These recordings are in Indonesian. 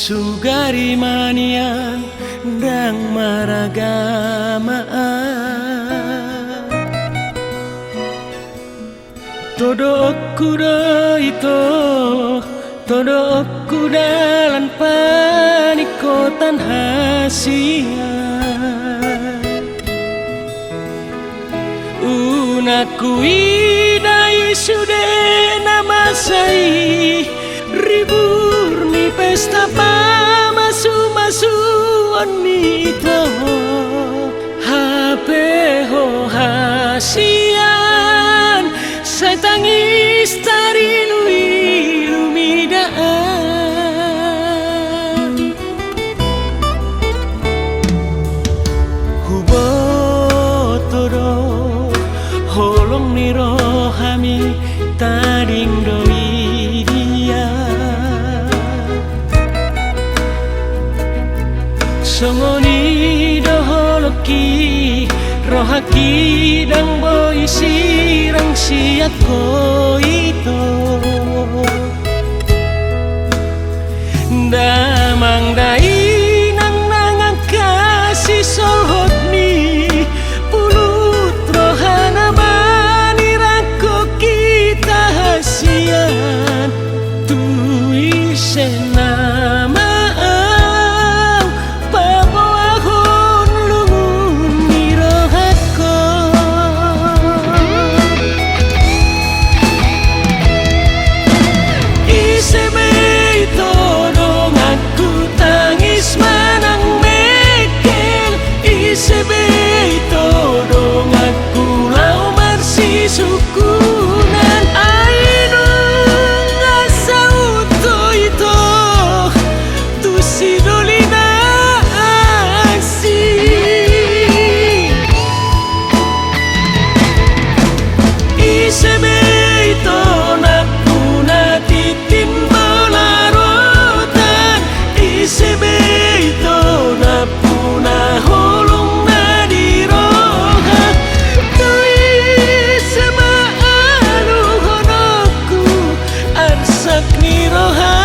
sugari manian dang maragamaan todo kuda itu todo kudalan panikotan hasian unaku idai sudah nama sai ribur ni pesta masu onito HP ho hasian saya tangis tari lumidaan hubo todo holong ni rohami taring doi songoni doholoki rohaki dang boy sirang siat ko itu damang dai nang nangang kasih solhot ni pulut rohana mani rako kita hasian tuisen nama sukunan ainu ngasau to itu tu si dolina asi isebe itu nakuna titin balarotan isebe itu napuna holong nadiroha ni rohakon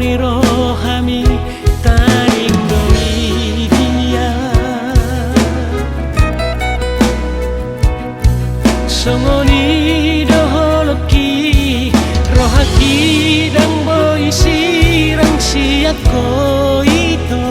ni rohami taring doi dia songoni doholoki rohaki dang boy sirang siat ko itu